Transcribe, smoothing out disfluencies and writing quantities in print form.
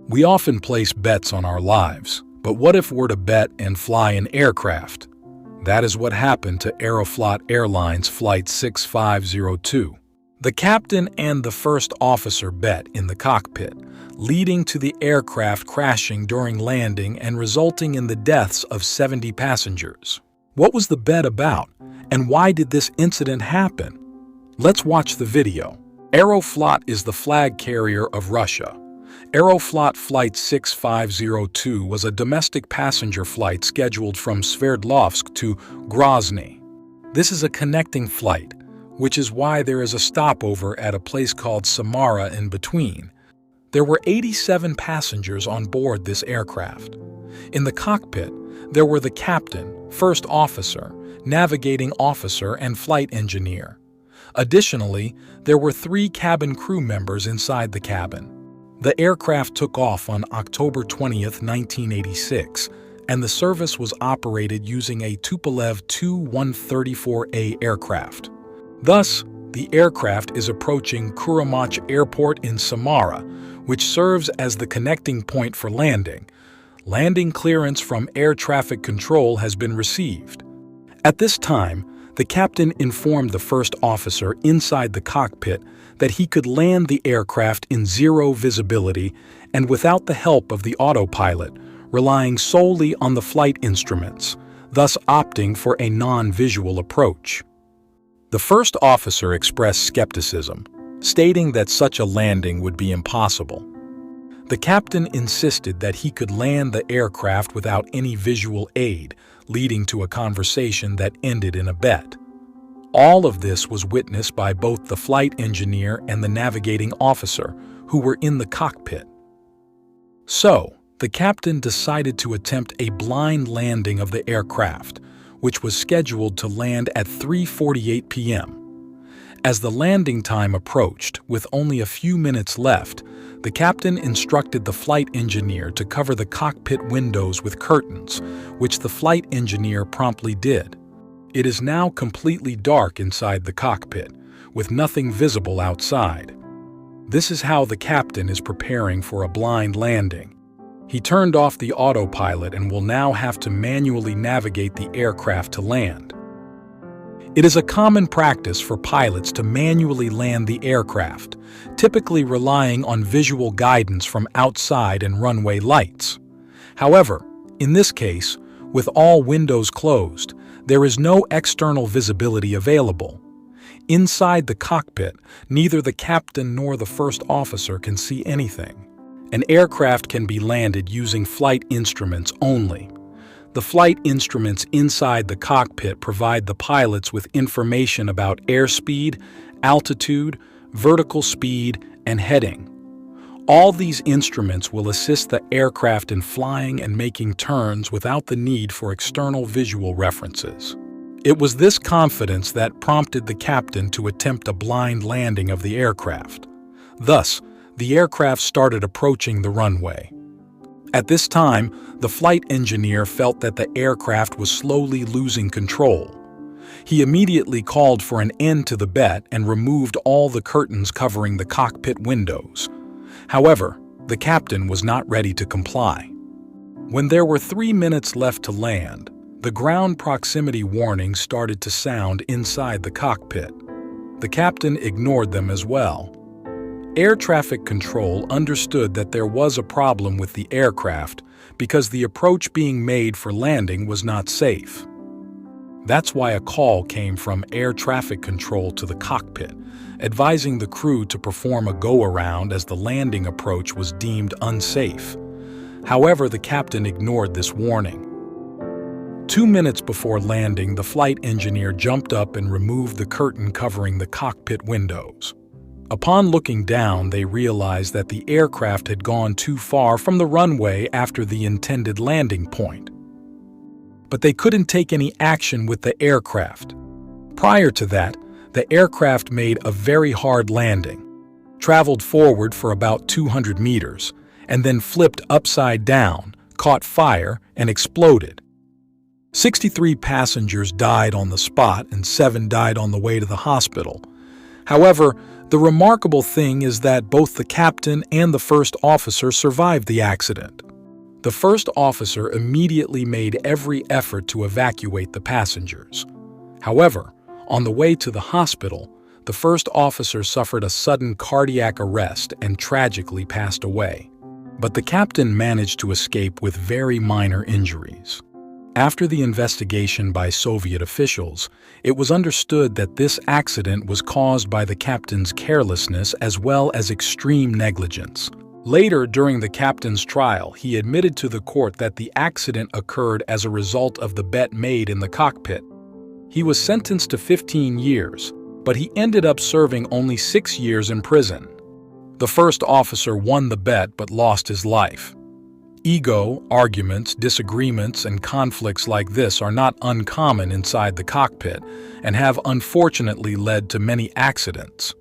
We often place bets on our lives, but what if we're to bet and fly an aircraft? That is what happened to Aeroflot Airlines Flight 6502. The captain and the first officer bet in the cockpit, leading to the aircraft crashing during landing and resulting in the deaths of 70 passengers. What was the bet about, and why did this incident happen? Let's watch the video. Aeroflot is the flag carrier of Russia. Aeroflot Flight 6502 was a domestic passenger flight scheduled from Sverdlovsk to Grozny. This is a connecting flight, which is why there is a stopover at a place called Samara in between. There were 87 passengers on board this aircraft. In the cockpit, there were the captain, first officer, navigating officer, and flight engineer. Additionally, there were 3 cabin crew members inside the cabin. The aircraft took off on October 20, 1986, and the service was operated using a Tupolev Tu-134A aircraft. Thus, the aircraft is approaching Kurumach Airport in Samara, which serves as the connecting point for landing. Landing clearance from air traffic control has been received. At this time, the captain informed the first officer inside the cockpit that he could land the aircraft in zero visibility and without the help of the autopilot, relying solely on the flight instruments, thus opting for a non-visual approach. The first officer expressed skepticism, stating that such a landing would be impossible. The captain insisted that he could land the aircraft without any visual aid, leading to a conversation that ended in a bet. All of this was witnessed by both the flight engineer and the navigating officer, who were in the cockpit. So, the captain decided to attempt a blind landing of the aircraft, which was scheduled to land at 3:48 p.m. As the landing time approached, with only a few minutes left, the captain instructed the flight engineer to cover the cockpit windows with curtains, which the flight engineer promptly did. It is now completely dark inside the cockpit, with nothing visible outside. This is how the captain is preparing for a blind landing. He turned off the autopilot and will now have to manually navigate the aircraft to land. It is a common practice for pilots to manually land the aircraft, typically relying on visual guidance from outside and runway lights. However, in this case, with all windows closed, there is no external visibility available. Inside the cockpit, neither the captain nor the first officer can see anything. An aircraft can be landed using flight instruments only. The flight instruments inside the cockpit provide the pilots with information about airspeed, altitude, vertical speed, and heading. All these instruments will assist the aircraft in flying and making turns without the need for external visual references. It was this confidence that prompted the captain to attempt a blind landing of the aircraft. Thus, the aircraft started approaching the runway. At this time, the flight engineer felt that the aircraft was slowly losing control. He immediately called for an end to the bet and removed all the curtains covering the cockpit windows. However, the captain was not ready to comply. When there were 3 minutes left to land, the ground proximity warnings started to sound inside the cockpit. The captain ignored them as well. Air traffic control understood that there was a problem with the aircraft because the approach being made for landing was not safe. That's why a call came from air traffic control to the cockpit, advising the crew to perform a go-around as the landing approach was deemed unsafe. However, the captain ignored this warning. 2 minutes before landing, the flight engineer jumped up and removed the curtain covering the cockpit windows. Upon looking down, they realized that the aircraft had gone too far from the runway after the intended landing point. But they couldn't take any action with the aircraft. Prior to that, the aircraft made a very hard landing, traveled forward for about 200 meters, and then flipped upside down, caught fire, and exploded. 63 passengers died on the spot and 7 died on the way to the hospital. However, The remarkable thing is that both the captain and the first officer survived the accident. The first officer immediately made every effort to evacuate the passengers. However, on the way to the hospital, the first officer suffered a sudden cardiac arrest and tragically passed away. But the captain managed to escape with very minor injuries. After the investigation by Soviet officials, it was understood that this accident was caused by the captain's carelessness as well as extreme negligence. Later, during the captain's trial, he admitted to the court that the accident occurred as a result of the bet made in the cockpit. He was sentenced to 15 years, but he ended up serving only 6 years in prison. The first officer won the bet but lost his life. Ego, arguments, disagreements, and conflicts like this are not uncommon inside the cockpit and have unfortunately led to many accidents.